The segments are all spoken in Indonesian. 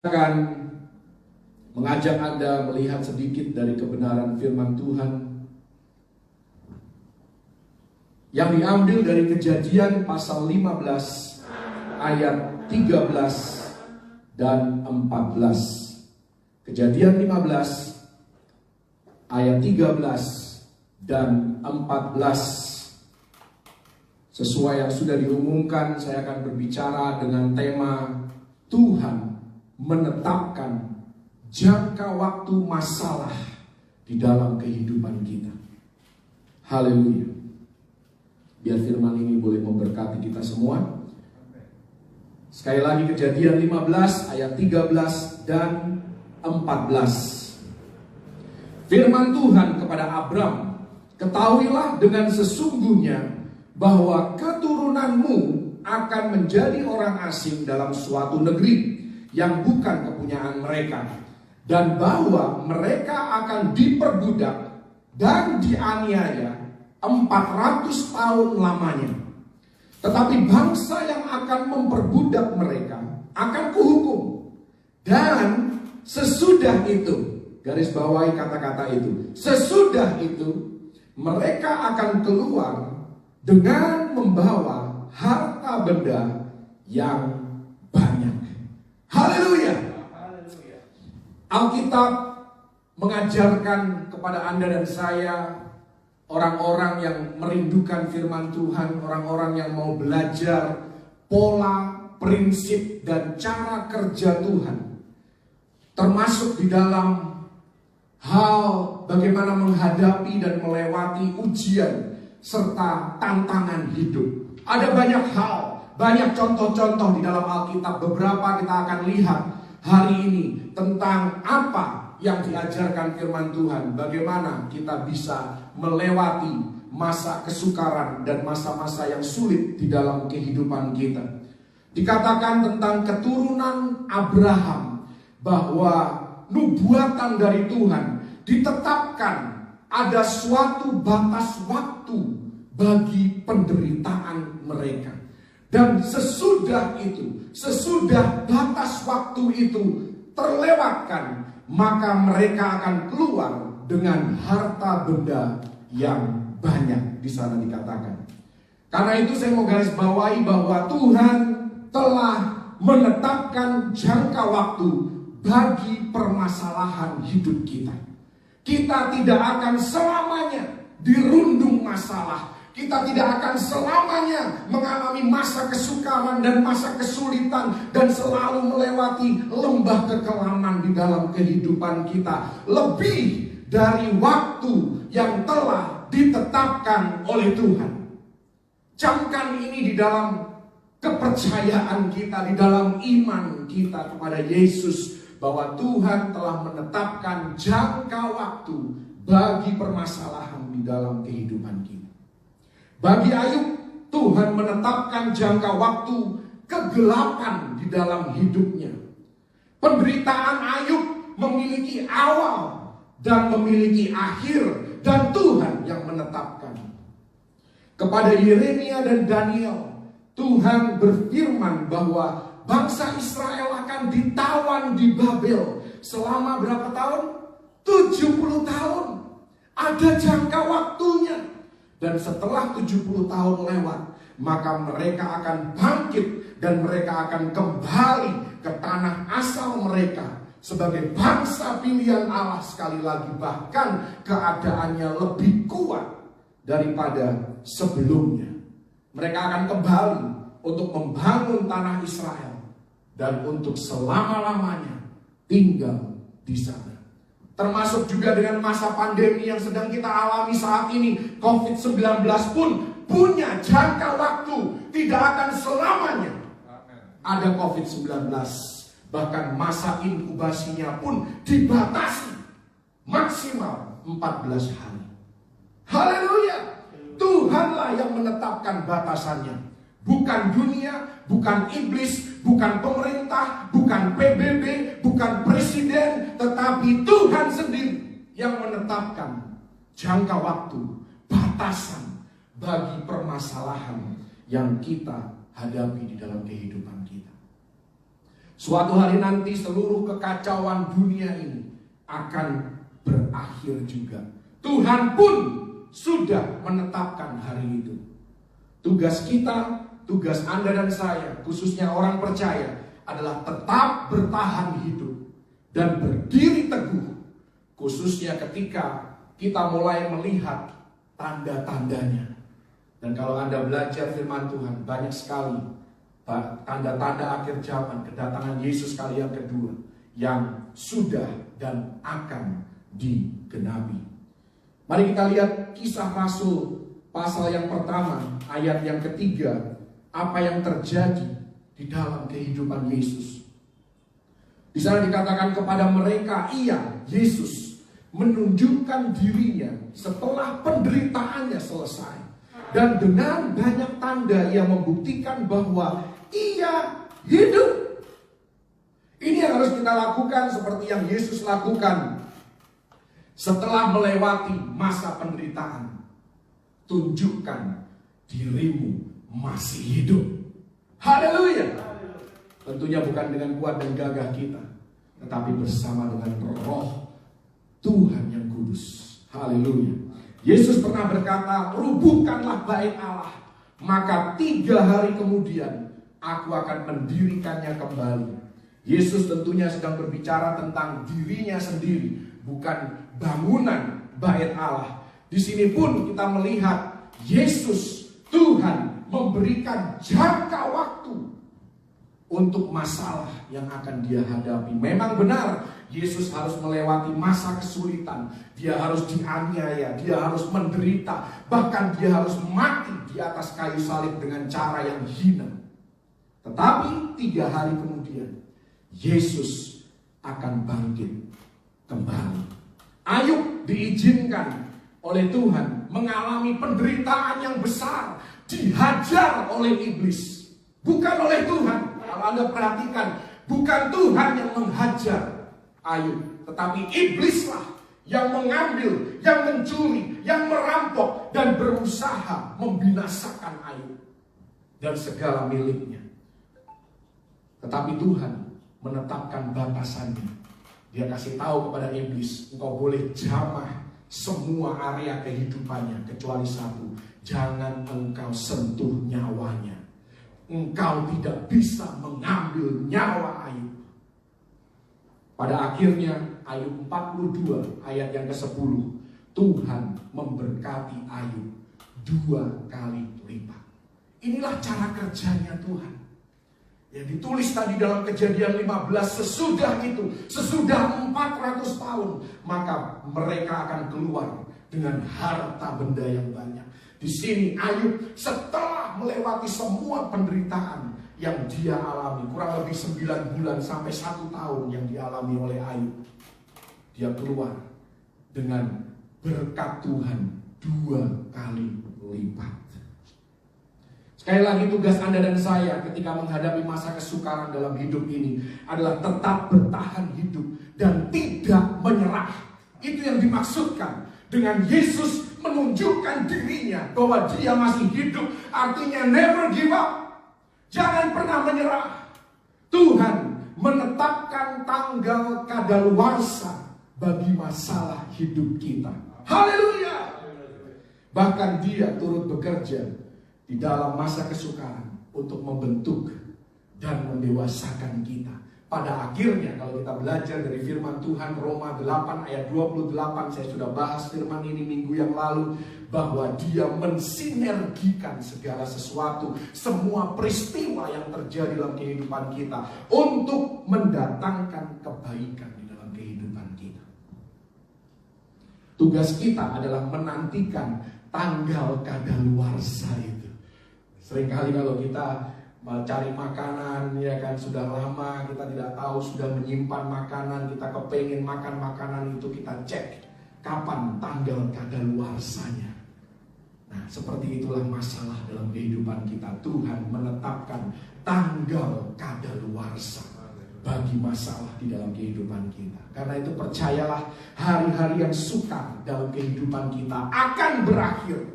akan mengajak Anda melihat sedikit dari kebenaran firman Tuhan yang diambil dari Kejadian pasal 15 ayat 13 dan 14. Kejadian 15 ayat 13 dan 14. Sesuai yang sudah diumumkan, saya akan berbicara dengan tema Tuhan menetapkan jangka waktu masalah di dalam kehidupan kita. Haleluya. Biar firman ini boleh memberkati kita semua. Sekali lagi Kejadian 15 ayat 13 dan 14. Firman Tuhan kepada Abram, ketahuilah dengan sesungguhnya bahwa keturunanmu akan menjadi orang asing dalam suatu negeri yang bukan kepunyaan mereka, dan bahwa mereka akan diperbudak dan dianiaya 400 tahun lamanya. Tetapi bangsa yang akan memperbudak mereka akan kuhukum, dan sesudah itu, garis bawahi kata-kata itu, sesudah itu mereka akan keluar dengan membawa harta benda yang banyak. Haleluya. Alkitab mengajarkan kepada Anda dan saya, orang-orang yang merindukan firman Tuhan, orang-orang yang mau belajar pola, prinsip, dan cara kerja Tuhan, termasuk di dalam hal bagaimana menghadapi dan melewati ujian serta tantangan hidup. Ada banyak hal, banyak contoh-contoh di dalam Alkitab. Beberapa kita akan lihat hari ini tentang apa yang diajarkan firman Tuhan. Bagaimana kita bisa melewati masa kesukaran dan masa-masa yang sulit di dalam kehidupan kita. Dikatakan tentang keturunan Abraham bahwa nubuatan dari Tuhan ditetapkan ada suatu batas waktu bagi penderitaan mereka. Dan sesudah itu, sesudah batas waktu itu terlewatkan, maka mereka akan keluar dengan harta benda yang banyak. Di sana dikatakan. Karena itu saya mau garis bawahi bahwa Tuhan telah menetapkan jangka waktu bagi permasalahan hidup kita. Kita tidak akan selamanya dirundung masalah. Kita tidak akan selamanya mengalami masa kesukaran dan masa kesulitan dan selalu melewati lembah kekelaman di dalam kehidupan kita. Lebih dari waktu yang telah ditetapkan oleh Tuhan. Camkan ini di dalam kepercayaan kita, di dalam iman kita kepada Yesus, bahwa Tuhan telah menetapkan jangka waktu bagi permasalahan di dalam kehidupan kita. Bagi Ayub, Tuhan menetapkan jangka waktu kegelapan di dalam hidupnya. Penderitaan Ayub memiliki awal dan memiliki akhir, dan Tuhan yang menetapkan. Kepada Yeremia dan Daniel, Tuhan berfirman bahwa bangsa Israel akan ditawan di Babel selama berapa tahun? 70 tahun. Ada jangka waktunya. Dan setelah 70 tahun lewat, maka mereka akan bangkit dan mereka akan kembali ke tanah asal mereka sebagai bangsa pilihan Allah sekali lagi. Bahkan keadaannya lebih kuat daripada sebelumnya. Mereka akan kembali untuk membangun tanah Israel dan untuk selama-lamanya tinggal di sana. Termasuk juga dengan masa pandemi yang sedang kita alami saat ini. COVID-19 pun punya jangka waktu. Tidak akan selamanya ada COVID-19. Bahkan masa inkubasinya pun dibatasi maksimal 14 hari. Haleluya. Tuhanlah yang menetapkan batasannya. Bukan dunia, bukan iblis, bukan pemerintah, bukan PBB, bukan presiden, tetapi Tuhan sendiri yang menetapkan jangka waktu, batasan bagi permasalahan yang kita hadapi di dalam kehidupan kita. Suatu hari nanti seluruh kekacauan dunia ini akan berakhir juga. Tuhan pun sudah menetapkan hari itu. Tugas kita, tugas Anda dan saya, khususnya orang percaya, adalah tetap bertahan hidup dan berdiri teguh, khususnya ketika kita mulai melihat tanda-tandanya. Dan kalau Anda belajar firman Tuhan, banyak sekali tanda-tanda akhir zaman, kedatangan Yesus kali yang kedua yang sudah dan akan digenapi. Mari kita lihat Kisah Rasul pasal yang pertama, ayat yang ketiga, apa yang terjadi di dalam kehidupan Yesus. Di sana dikatakan kepada mereka, Yesus menunjukkan dirinya setelah penderitaannya selesai. Dan dengan banyak tanda ia membuktikan bahwa ia hidup. Ini yang harus kita lakukan seperti yang Yesus lakukan. Setelah melewati masa penderitaan, tunjukkan dirimu masih hidup. Haleluya. Tentunya bukan dengan kuat dan gagah kita, tetapi bersama dengan Roh Tuhan yang kudus. Haleluya. Yesus pernah berkata, rubuhkanlah bait Allah, maka 3 hari kemudian aku akan mendirikannya kembali. Yesus tentunya sedang berbicara tentang dirinya sendiri, bukan bangunan bait Allah. Di sini pun kita melihat Yesus, Tuhan, memberikan jangka waktu untuk masalah yang akan dia hadapi. Memang benar, Yesus harus melewati masa kesulitan. Dia harus dianiaya, dia harus menderita, bahkan dia harus mati di atas kayu salib dengan cara yang hina. Tetapi 3 hari kemudian, Yesus akan bangkit kembali. Ayub diizinkan oleh Tuhan mengalami penderitaan yang besar, dihajar oleh iblis, bukan oleh Tuhan. Kalau Anda perhatikan, bukan Tuhan yang menghajar Ayub, tetapi iblislah yang mengambil, yang mencuri, yang merampok, dan berusaha membinasakan Ayub dan segala miliknya. Tetapi Tuhan menetapkan batasannya. Dia kasih tahu kepada iblis, engkau boleh jamah semua area kehidupannya kecuali satu, jangan engkau sentuh nyawanya. Engkau tidak bisa mengambil nyawa Ayub. Pada akhirnya Ayub 42 ayat yang ke-10, Tuhan memberkati Ayub 2 kali lipat. Inilah cara kerjanya Tuhan. Yang ditulis tadi dalam Kejadian 15, sesudah itu, sesudah 400 tahun, maka mereka akan keluar dengan harta benda yang banyak. Di sini Ayub setelah melewati semua penderitaan yang dia alami, kurang lebih 9 bulan sampai 1 tahun yang dialami oleh Ayub, dia keluar dengan berkat Tuhan 2 kali lipat. Sekali lagi, tugas Anda dan saya ketika menghadapi masa kesukaran dalam hidup ini adalah tetap bertahan hidup dan tidak menyerah. Itu yang dimaksudkan dengan Yesus menunjukkan dirinya bahwa dia masih hidup. Artinya never give up. Jangan pernah menyerah. Tuhan menetapkan tanggal kadaluarsa bagi masalah hidup kita. Haleluya. Bahkan dia turut bekerja di dalam masa kesukaran untuk membentuk dan mendewasakan kita. Pada akhirnya kalau kita belajar dari firman Tuhan Roma 8 ayat 28, saya sudah bahas firman ini minggu yang lalu, bahwa dia mensinergikan segala sesuatu, semua peristiwa yang terjadi dalam kehidupan kita untuk mendatangkan kebaikan di dalam kehidupan kita. Tugas kita adalah menantikan tanggal kadaluarsa itu. Seringkali kalau kita cari makanan, ya kan, sudah lama kita tidak tahu, sudah menyimpan makanan, kita kepengen makan makanan itu, kita cek kapan tanggal kadaluarsanya. Nah, seperti itulah masalah dalam kehidupan kita. Tuhan menetapkan tanggal kadaluarsa bagi masalah di dalam kehidupan kita. Karena itu percayalah, hari-hari yang sukar dalam kehidupan kita akan berakhir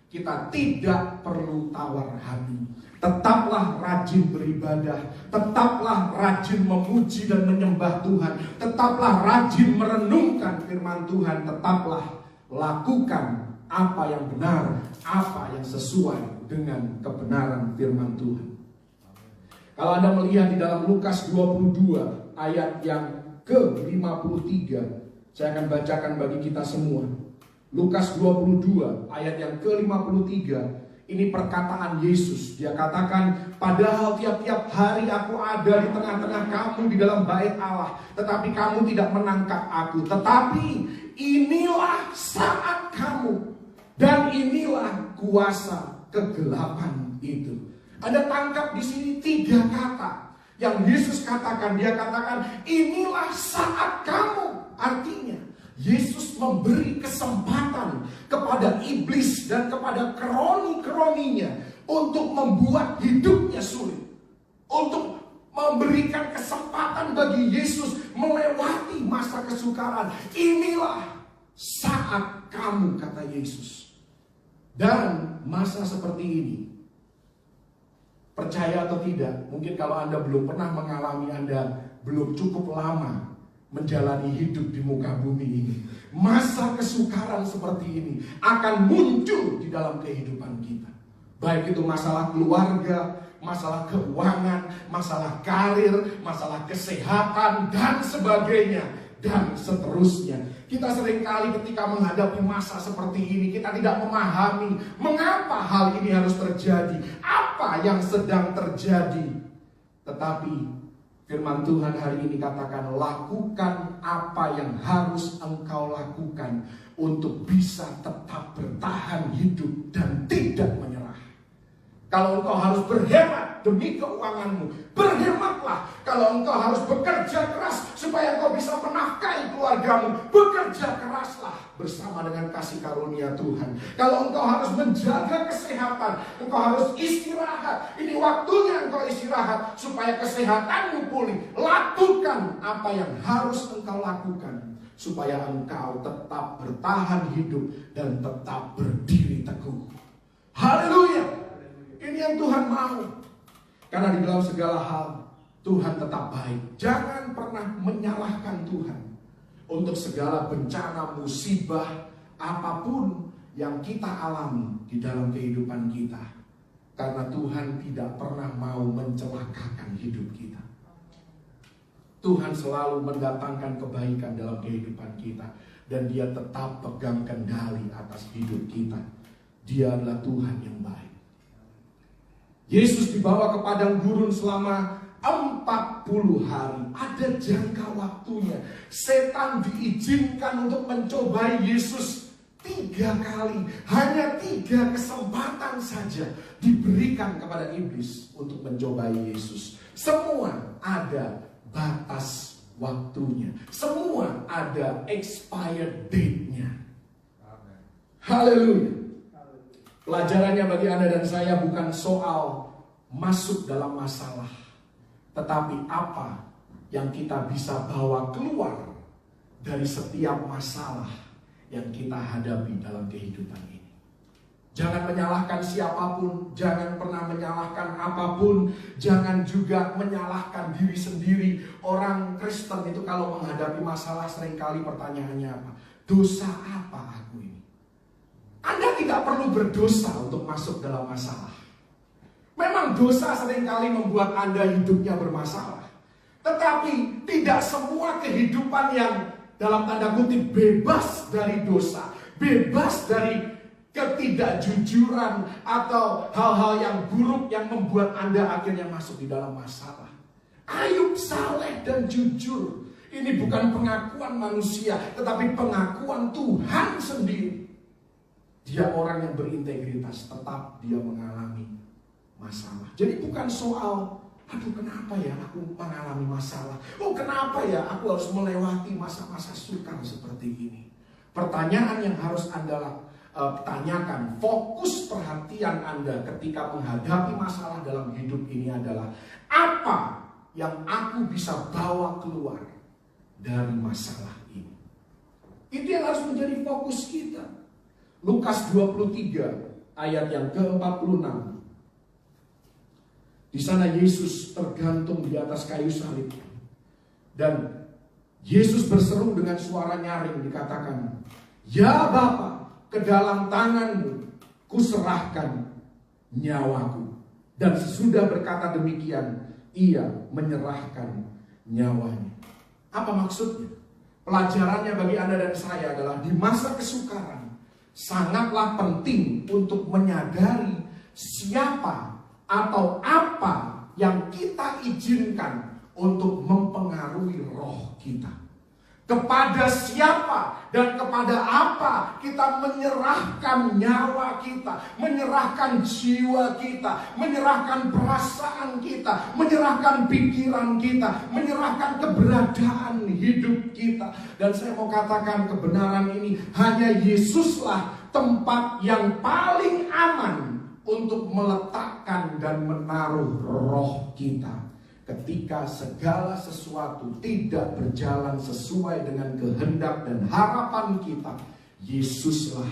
kita tidak perlu tawar hati. Tetaplah rajin beribadah, tetaplah rajin memuji dan menyembah Tuhan, tetaplah rajin merenungkan firman Tuhan, tetaplah lakukan apa yang benar, apa yang sesuai dengan kebenaran firman Tuhan. Kalau Anda melihat di dalam Lukas 22 ayat yang ke-53, saya akan bacakan bagi kita semua. Lukas 22 ayat yang ke-53. Ini perkataan Yesus. Dia katakan, padahal tiap-tiap hari aku ada di tengah-tengah kamu di dalam bait Allah, tetapi kamu tidak menangkap aku. Tetapi inilah saat kamu, dan inilah kuasa kegelapan itu. Anda tangkap di sini 3 kata yang Yesus katakan. Dia katakan, inilah saat kamu. Artinya, Yesus memberi kesempatan kepada iblis dan kepada kroni-kroninya untuk membuat hidupnya sulit. Untuk memberikan kesempatan bagi Yesus melewati masa kesukaran. Inilah saat kamu, kata Yesus. Dan masa seperti ini, percaya atau tidak, mungkin kalau Anda belum pernah mengalami, Anda belum cukup lama menjalani hidup di muka bumi ini, masa kesukaran seperti ini akan muncul di dalam kehidupan kita. Baik itu masalah keluarga, masalah keuangan, masalah karir, masalah kesehatan, dan sebagainya, dan seterusnya. Kita seringkali ketika menghadapi masa seperti ini, kita tidak memahami mengapa hal ini harus terjadi, apa yang sedang terjadi. Tetapi firman Tuhan hari ini katakan, lakukan apa yang harus engkau lakukan untuk bisa tetap bertahan hidup dan tidak menyerah. Kalau engkau harus berhemat demi keuanganmu, berhematlah. Kalau engkau harus bekerja keras supaya engkau bisa menafkahi keluargamu, bekerja keraslah bersama dengan kasih karunia Tuhan. Kalau engkau harus menjaga kesehatan, engkau harus istirahat. Ini waktunya engkau istirahat supaya kesehatanmu pulih. Lakukan apa yang harus engkau lakukan supaya engkau tetap bertahan hidup dan tetap berdiri teguh. Haleluya! Ini yang Tuhan mau. Karena di dalam segala hal Tuhan tetap baik. Jangan pernah menyalahkan Tuhan untuk segala bencana, musibah, apapun yang kita alami di dalam kehidupan kita. Karena Tuhan tidak pernah mau mencelakakan hidup kita. Tuhan selalu mendatangkan kebaikan dalam kehidupan kita. Dan Dia tetap pegang kendali atas hidup kita. Dia adalah Tuhan yang baik. Yesus dibawa ke padang gurun selama 40 hari. Ada jangka waktunya. Setan diizinkan untuk mencobai Yesus 3 kali. Hanya 3 kesempatan saja diberikan kepada iblis untuk mencobai Yesus. Semua ada batas waktunya. Semua ada expired date-nya. Haleluya. Pelajarannya bagi Anda dan saya bukan soal masuk dalam masalah, tetapi apa yang kita bisa bawa keluar dari setiap masalah yang kita hadapi dalam kehidupan ini. Jangan menyalahkan siapapun, jangan pernah menyalahkan apapun, jangan juga menyalahkan diri sendiri. Orang Kristen itu kalau menghadapi masalah seringkali pertanyaannya apa? Dosa apa aku ini? Anda tidak perlu berdosa untuk masuk dalam masalah. Memang dosa seringkali membuat Anda hidupnya bermasalah. Tetapi tidak semua kehidupan yang dalam tanda kutip bebas dari dosa, bebas dari ketidakjujuran atau hal-hal yang buruk yang membuat Anda akhirnya masuk di dalam masalah. Ayub saleh dan jujur. Ini bukan pengakuan manusia, tetapi pengakuan Tuhan sendiri. Dia orang yang berintegritas, tetap dia mengalami masalah. Jadi bukan soal, aduh kenapa ya aku mengalami masalah. Oh kenapa ya aku harus melewati masa-masa sukar seperti ini. Pertanyaan yang harus Anda tanyakan, fokus perhatian Anda ketika menghadapi masalah dalam hidup ini adalah, apa yang aku bisa bawa keluar dari masalah ini. Itu yang harus menjadi fokus kita. Lukas 23 ayat yang ke-46. Di sana Yesus tergantung di atas kayu salib. Dan Yesus berseru dengan suara nyaring, dikatakan, "Ya Bapa, ke dalam tangan-Mu kuserahkan nyawaku." Dan sesudah berkata demikian, ia menyerahkan nyawanya. Apa maksudnya? Pelajarannya bagi Anda dan saya adalah di masa kesukaran sangatlah penting untuk menyadari siapa atau apa yang kita izinkan untuk mempengaruhi roh kita. Kepada siapa dan kepada apa kita menyerahkan nyawa kita, menyerahkan jiwa kita, menyerahkan perasaan kita, menyerahkan pikiran kita, menyerahkan keberadaan hidup kita. Dan saya mau katakan kebenaran ini, hanya Yesuslah tempat yang paling aman untuk meletakkan dan menaruh roh kita. Ketika segala sesuatu tidak berjalan sesuai dengan kehendak dan harapan kita, Yesuslah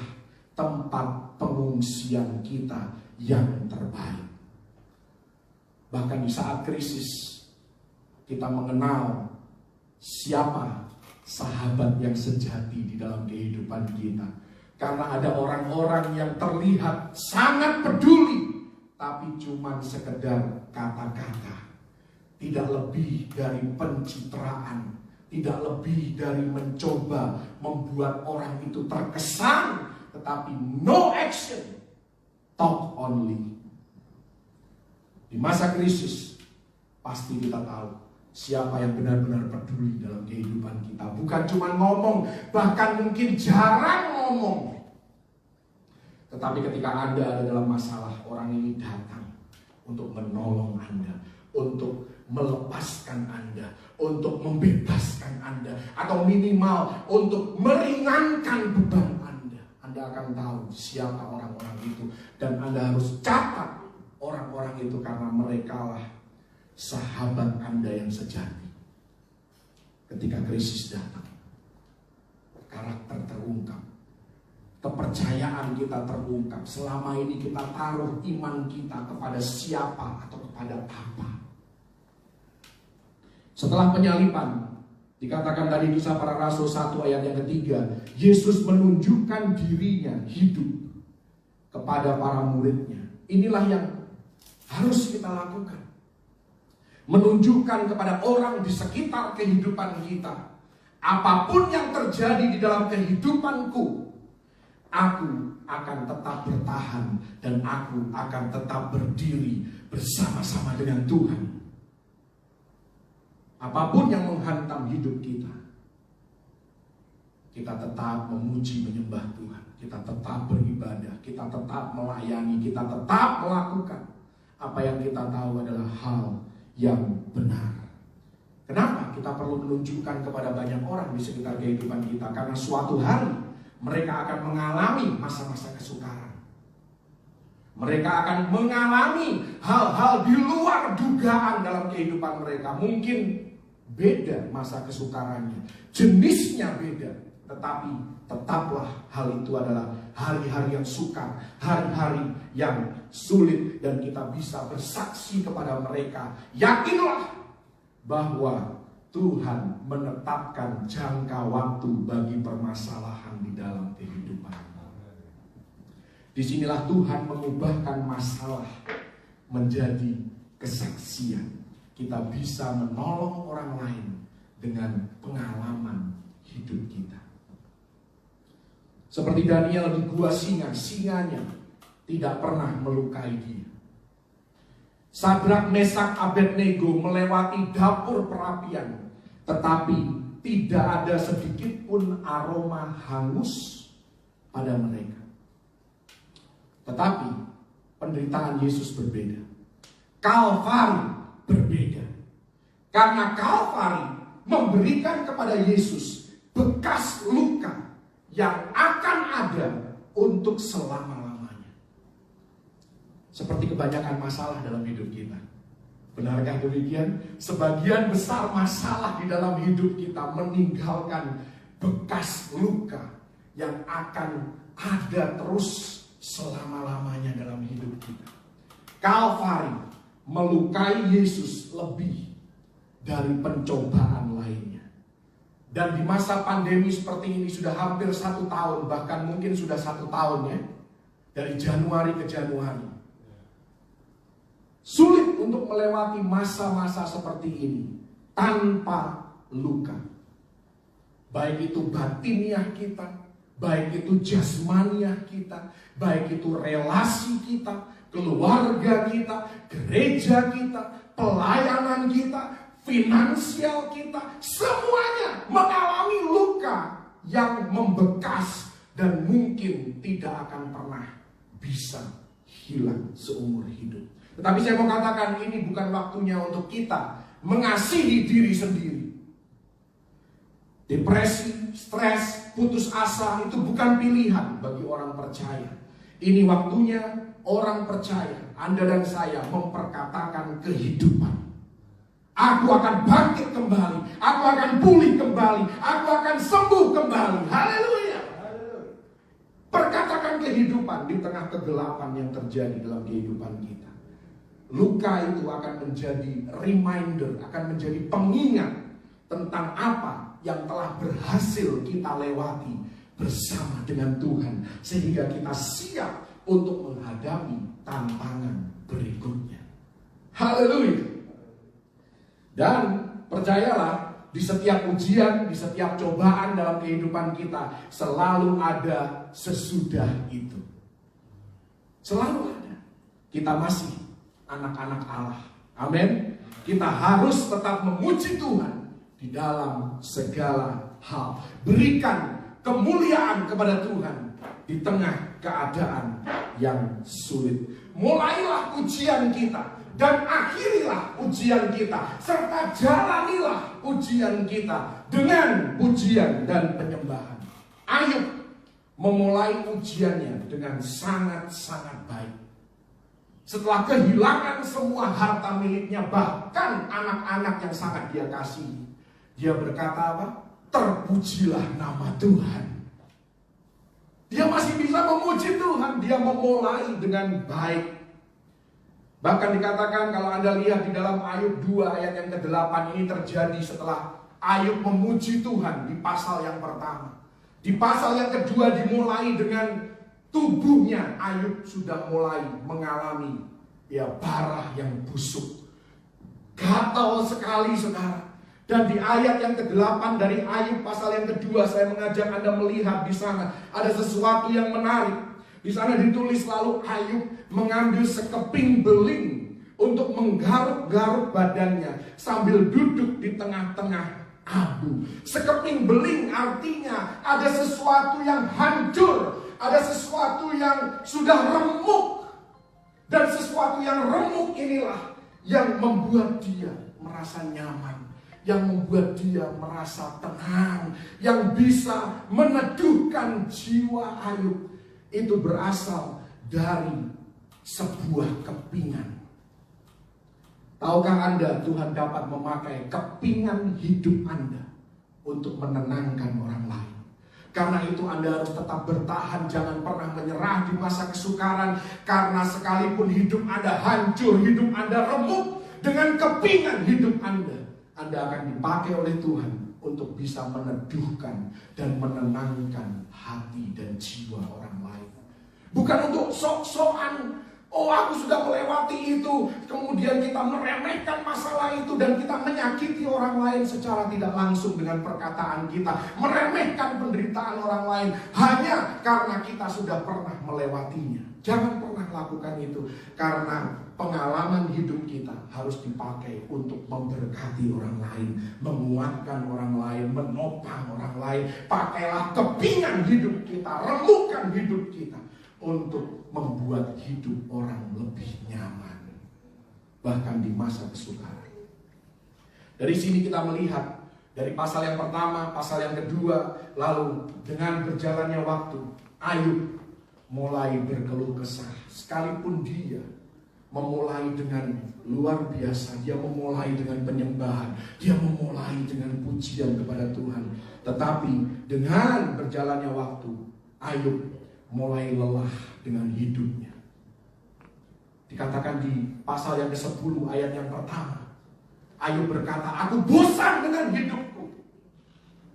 tempat pengungsian kita yang terbaik. Bahkan di saat krisis, kita mengenal siapa sahabat yang sejati di dalam kehidupan kita. Karena ada orang-orang yang terlihat sangat peduli, tapi cuma sekedar kata-kata. Tidak lebih dari pencitraan, tidak lebih dari mencoba membuat orang itu terkesan, tetapi no action, talk only. Di masa krisis, pasti kita tahu siapa yang benar-benar peduli dalam kehidupan kita. Bukan cuma ngomong, bahkan mungkin jarang ngomong. Tetapi ketika Anda ada dalam masalah, orang ini datang untuk menolong Anda, untuk melepaskan Anda, untuk membebaskan Anda, atau minimal untuk meringankan beban Anda. Anda akan tahu siapa orang-orang itu, dan Anda harus catat orang-orang itu karena merekalah sahabat Anda yang sejati. Ketika krisis datang, karakter terungkap, kepercayaan kita terungkap. Selama ini kita taruh iman kita kepada siapa atau kepada apa. Setelah penyaliban, dikatakan tadi Kisah Para Rasul 1 ayat yang ketiga, Yesus menunjukkan dirinya hidup kepada para muridnya. Inilah yang harus kita lakukan. Menunjukkan kepada orang di sekitar kehidupan kita, apapun yang terjadi di dalam kehidupanku, aku akan tetap bertahan dan aku akan tetap berdiri bersama-sama dengan Tuhan. Apapun yang menghantam hidup kita, kita tetap memuji menyembah Tuhan, kita tetap beribadah, kita tetap melayani, kita tetap melakukan apa yang kita tahu adalah hal yang benar. Kenapa kita perlu menunjukkan kepada banyak orang di sekitar kehidupan kita? Karena suatu hari mereka akan mengalami masa-masa kesukaran. Mereka akan mengalami hal-hal di luar dugaan dalam kehidupan mereka. Mungkin beda masa kesukarannya, jenisnya beda, tetapi tetaplah hal itu adalah hari-hari yang sukar, hari-hari yang sulit, dan kita bisa bersaksi kepada mereka. Yakinlah bahwa Tuhan menetapkan jangka waktu bagi permasalahan di dalam kehidupan. Disinilah Tuhan mengubahkan masalah menjadi kesaksian. Kita bisa menolong orang lain dengan pengalaman hidup kita. Seperti Daniel di gua singa, singanya tidak pernah melukai dia. Sadrak, Mesak, Abednego melewati dapur perapian, tetapi tidak ada sedikit pun aroma hangus pada mereka. Tetapi penderitaan Yesus berbeda. Kalvari berbeda. Karena Kalvari memberikan kepada Yesus bekas luka yang akan ada untuk selama-lamanya. Seperti kebanyakan masalah dalam hidup kita. Benarkah demikian? Sebagian besar masalah di dalam hidup kita meninggalkan bekas luka yang akan ada terus selama-lamanya dalam hidup kita. Kalvari melukai Yesus lebih dari pencobaan lainnya. Dan di masa pandemi seperti ini sudah hampir 1 tahun, bahkan mungkin sudah 1 tahun ya, dari Januari ke Januari. Sulit untuk melewati masa-masa seperti ini tanpa luka. Baik itu batiniah kita, baik itu jasmaniah kita, baik itu relasi kita, keluarga kita, gereja kita, pelayanan kita, finansial kita, semuanya mengalami luka yang membekas dan mungkin tidak akan pernah bisa hilang seumur hidup. Tetapi saya mau katakan, ini bukan waktunya untuk kita mengasihi diri sendiri. Depresi, stres, putus asa itu bukan pilihan bagi orang percaya. Ini waktunya orang percaya, Anda dan saya, memperkatakan kehidupan. Aku akan bangkit kembali, aku akan pulih kembali, aku akan sembuh kembali. Haleluya. Perkatakan kehidupan di tengah kegelapan yang terjadi dalam kehidupan kita. Luka itu akan menjadi reminder, akan menjadi pengingat tentang apa yang telah berhasil kita lewati bersama dengan Tuhan, sehingga kita siap untuk menghadapi tantangan berikutnya. Haleluya. Dan percayalah, di setiap ujian, di setiap cobaan dalam kehidupan kita, selalu ada sesudah itu. Selalu ada. Kita masih anak-anak Allah. Amin. Kita harus tetap memuji Tuhan di dalam segala hal. Berikan kemuliaan kepada Tuhan di tengah keadaan yang sulit. Mulailah ujian kita dan akhirilah ujian kita, serta jalanilah ujian kita dengan pujian dan penyembahan. Ayub memulai ujiannya dengan sangat-sangat baik. Setelah kehilangan semua harta miliknya, bahkan anak-anak yang sangat dia kasihi, dia berkata apa? Terpujilah nama Tuhan. Dia masih bisa memuji Tuhan. Dia memulai dengan baik. Bahkan dikatakan, kalau Anda lihat di dalam Ayub 2 ayat yang ke-8, ini terjadi setelah Ayub memuji Tuhan di pasal yang pertama. Di pasal yang kedua dimulai dengan tubuhnya. Ayub sudah mulai mengalami bara yang busuk, gatal sekali saudara. Dan di ayat yang ke-8 dari Ayub pasal yang kedua, saya mengajak Anda melihat di sana ada sesuatu yang menarik. Di sana ditulis, lalu Ayub mengambil sekeping beling untuk menggaruk-garuk badannya sambil duduk di tengah-tengah abu. Sekeping beling artinya ada sesuatu yang hancur, ada sesuatu yang sudah remuk. Dan sesuatu yang remuk inilah yang membuat dia merasa nyaman, yang membuat dia merasa tenang, yang bisa meneduhkan jiwa Ayub. Itu berasal dari sebuah kepingan. Tahukah Anda, Tuhan dapat memakai kepingan hidup Anda untuk menenangkan orang lain. Karena itu Anda harus tetap bertahan, jangan pernah menyerah di masa kesukaran. Karena sekalipun hidup Anda hancur, hidup Anda remuk, dengan kepingan hidup Anda akan dipakai oleh Tuhan untuk bisa meneduhkan dan menenangkan hati dan jiwa orang lain. Bukan untuk sok-sokan, oh aku sudah melewati itu, kemudian kita meremehkan masalah itu dan kita menyakiti orang lain secara tidak langsung dengan perkataan kita, meremehkan penderitaan orang lain hanya karena kita sudah pernah melewatinya. Jangan pernah lakukan itu, karena pengalaman hidup kita harus dipakai untuk memberkati orang lain, menguatkan orang lain, menopang orang lain. Pakailah kepingan hidup kita, remukkan hidup kita untuk membuat hidup orang lebih nyaman, bahkan di masa kesukaran. Dari sini kita melihat, dari pasal yang pertama, pasal yang kedua, lalu dengan berjalannya waktu, Ayub mulai berkeluh kesah. Sekalipun dia memulai dengan luar biasa, dia memulai dengan penyembahan, dia memulai dengan pujian kepada Tuhan. Tetapi dengan berjalannya waktu, Ayub mulai lelah dengan hidupnya. Dikatakan di pasal yang ke-10 ayat yang pertama, Ayub berkata, aku bosan dengan hidupku.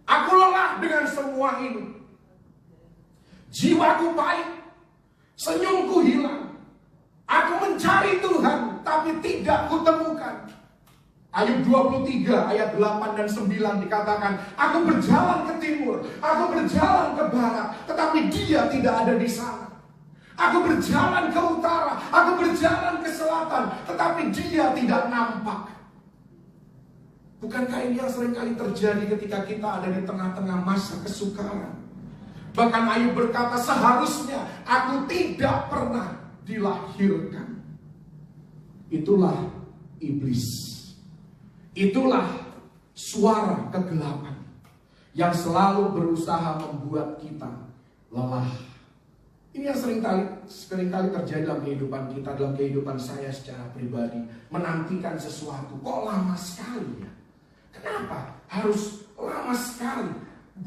Aku lelah dengan semua ini. Jiwaku pahit, senyumku hilang. Aku mencari Tuhan, tapi tidak kutemukan. Ayub 23 ayat 8 dan 9 dikatakan, aku berjalan ke timur, aku berjalan ke barat, tetapi dia tidak ada di sana. Aku berjalan ke utara, aku berjalan ke selatan, tetapi dia tidak nampak. Bukankah ini yang seringkali terjadi ketika kita ada di tengah-tengah masa kesukaran? Bahkan Ayub berkata, seharusnya aku tidak pernah dilahirkan. Itulah iblis. Itulah suara kegelapan yang selalu berusaha membuat kita lelah. Ini yang seringkali terjadi dalam kehidupan kita, dalam kehidupan saya secara pribadi. Menantikan sesuatu, kok lama sekali ya? Kenapa harus lama sekali?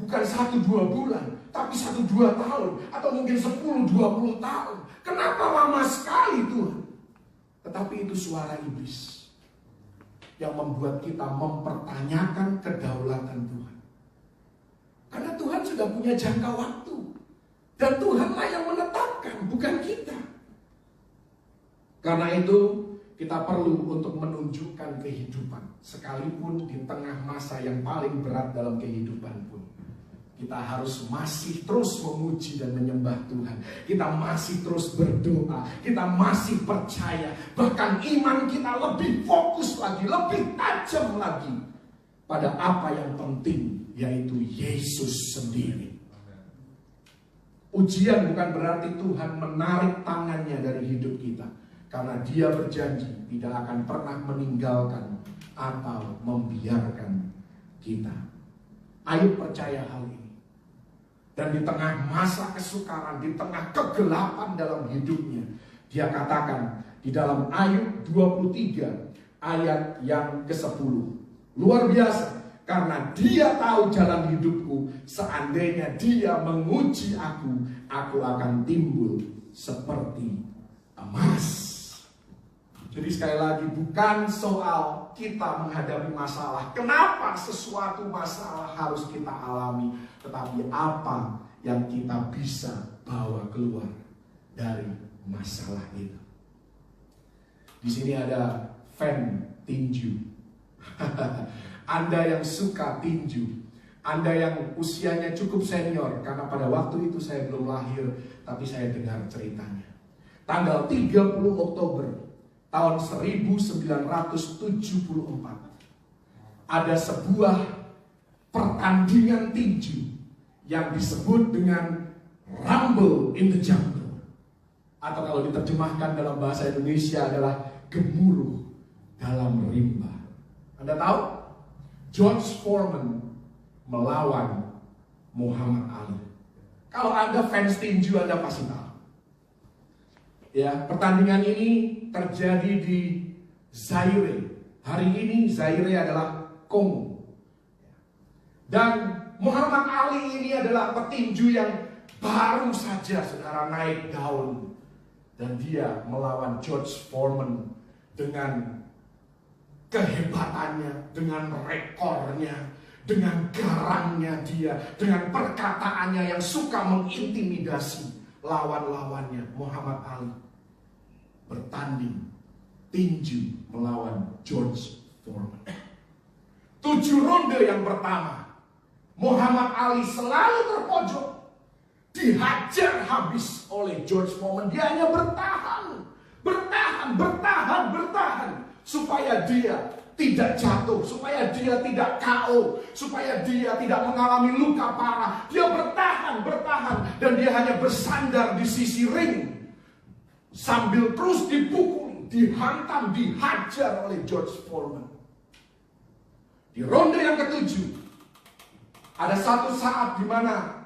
Bukan 1-2 bulan, tapi 1-2 tahun, atau mungkin 10-20 tahun. Kenapa lama sekali Tuhan? Tetapi itu suara iblis yang membuat kita mempertanyakan kedaulatan Tuhan. Karena Tuhan sudah punya jangka waktu. Dan Tuhanlah yang menetapkan, bukan kita. Karena itu kita perlu untuk menunjukkan kehidupan. Sekalipun di tengah masa yang paling berat dalam kehidupan pun, kita harus masih terus memuji dan menyembah Tuhan. Kita masih terus berdoa. Kita masih percaya. Bahkan iman kita lebih fokus lagi, lebih tajam lagi pada apa yang penting, yaitu Yesus sendiri. Ujian bukan berarti Tuhan menarik tangannya dari hidup kita, karena Dia berjanji tidak akan pernah meninggalkan atau membiarkan kita. Ayub percaya hal ini. Dan di tengah masa kesukaran, di tengah kegelapan dalam hidupnya, dia katakan di dalam Ayub 23 ayat yang ke-10, luar biasa. Karena dia tahu jalan hidupku, seandainya dia menguji aku akan timbul seperti emas. Jadi sekali lagi, bukan soal kita menghadapi masalah, kenapa sesuatu masalah harus kita alami, tetapi apa yang kita bisa bawa keluar dari masalah itu. Di sini ada fan tinju. Anda yang suka tinju, Anda yang usianya cukup senior, karena pada waktu itu saya belum lahir, tapi saya dengar ceritanya. Tanggal 30 Oktober tahun 1974, ada sebuah pertandingan tinju yang disebut dengan Rumble in the Jungle, atau kalau diterjemahkan dalam bahasa Indonesia adalah gemuruh dalam rimba. Anda tahu? George Foreman melawan Muhammad Ali. Kalau Anda fans tinju, Anda pasti tahu. Ya, pertandingan ini terjadi di Zaire. Hari ini Zaire adalah Kongo. Dan Muhammad Ali ini adalah petinju yang baru saja saudara naik daun. Dan dia melawan George Foreman dengan kehebatannya, dengan rekornya, dengan garangnya dia, dengan perkataannya yang suka mengintimidasi lawan-lawannya. Muhammad Ali bertanding tinju melawan George Foreman. 7 ronde yang pertama, Muhammad Ali selalu terpojok, dihajar habis oleh George Foreman. Dia hanya bertahan, supaya dia tidak jatuh, supaya dia tidak KO, supaya dia tidak mengalami luka parah. Dia bertahan, dan dia hanya bersandar di sisi ring sambil terus dipukul, dihantam, dihajar oleh George Foreman. Di ronde yang ke-7, ada satu saat di mana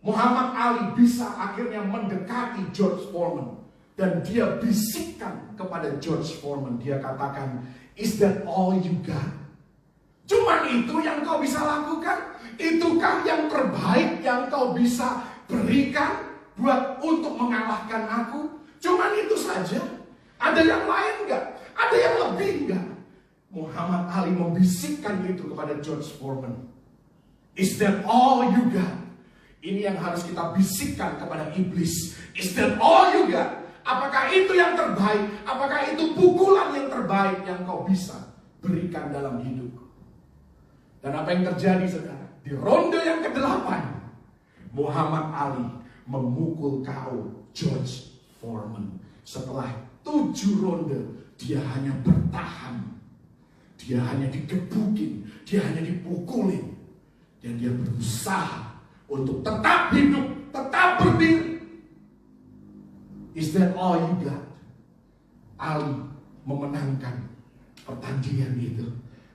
Muhammad Ali bisa akhirnya mendekati George Foreman. Dan dia bisikkan kepada George Foreman. Dia katakan, "Is that all you got? Cuma itu yang kau bisa lakukan? Itukah yang terbaik yang kau bisa berikan untuk mengalahkan aku? Cuman itu saja? Ada yang lain nggak? Ada yang lebih nggak? Muhammad Ali membisikkan itu kepada George Foreman. Is that all you got? Ini yang harus kita bisikkan kepada iblis. Is that all you got? Apakah itu yang terbaik? Apakah itu pukulan yang terbaik yang kau bisa berikan dalam hidupku? Dan apa yang terjadi sekarang? Di ronde yang ke-8, Muhammad Ali memukul KO George Foreman. Setelah 7 ronde, dia hanya bertahan. Dia hanya digebukin, dia hanya dipukulin. Dan dia berusaha untuk tetap hidup, tetap berdiri. Is that all you got? Ali memenangkan pertandingan itu.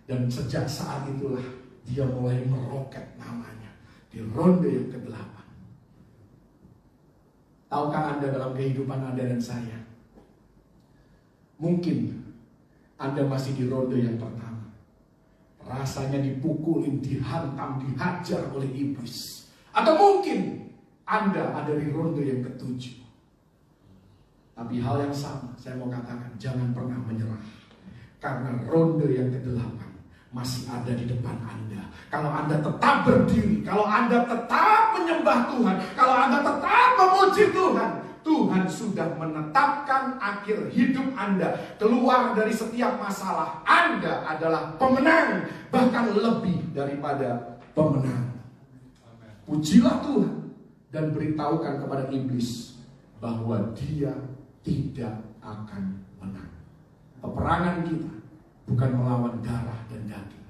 Dan sejak saat itulah dia mulai meroket namanya di ronde yang ke-8. Tahukah Anda dalam kehidupan Anda dan saya? Mungkin Anda masih di ronde yang pertama. Rasanya dipukulin, dihantam, dihajar oleh iblis. Atau mungkin Anda ada di ronde yang ke-7. Tapi hal yang sama, saya mau katakan, jangan pernah menyerah. Karena ronde yang ke-8 masih ada di depan Anda. Kalau Anda tetap berdiri, kalau Anda tetap menyembah Tuhan, kalau Anda tetap memuji Tuhan, Tuhan sudah menetapkan akhir hidup Anda. Keluar dari setiap masalah, Anda adalah pemenang, bahkan lebih daripada pemenang. Pujilah Tuhan dan beritahukan kepada iblis bahwa dia tidak akan menang. Peperangan kita bukan melawan darah dan daging,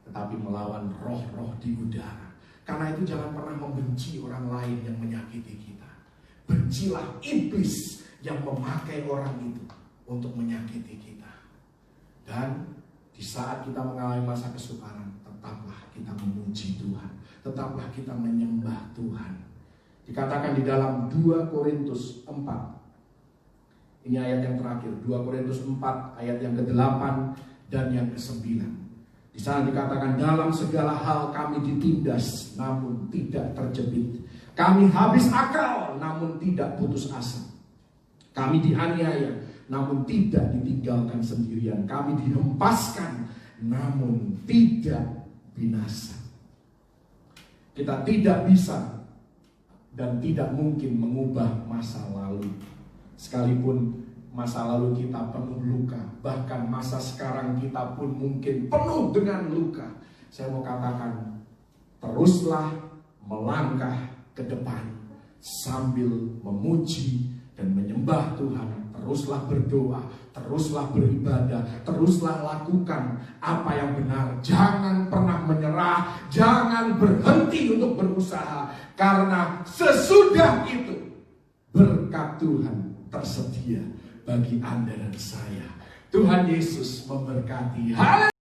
tetapi melawan roh-roh di udara. Karena itu jangan pernah membenci orang lain yang menyakiti kita. Bencilah iblis yang memakai orang itu untuk menyakiti kita. Dan di saat kita mengalami masa kesukaran, tetaplah kita memuji Tuhan. Tetaplah kita menyembah Tuhan. Dikatakan di dalam 2 Korintus 4. Ini ayat yang terakhir, 2 Korintus 4 ayat yang ke-8 dan yang ke-9. Di sana dikatakan, dalam segala hal kami ditindas namun tidak terjepit. Kami habis akal namun tidak putus asa. Kami dianiaya namun tidak ditinggalkan sendirian. Kami dihempaskan namun tidak binasa. Kita tidak bisa dan tidak mungkin mengubah masa lalu. Sekalipun masa lalu kita penuh luka, bahkan masa sekarang kita pun mungkin penuh dengan luka. Saya mau katakan, teruslah melangkah ke depan sambil memuji dan menyembah Tuhan. Teruslah berdoa, teruslah beribadah, teruslah lakukan apa yang benar. Jangan pernah menyerah, jangan berhenti untuk berusaha. Karena sesudah itu berkat Tuhan tersedia bagi Anda dan saya. Tuhan Yesus memberkati. Haleluya.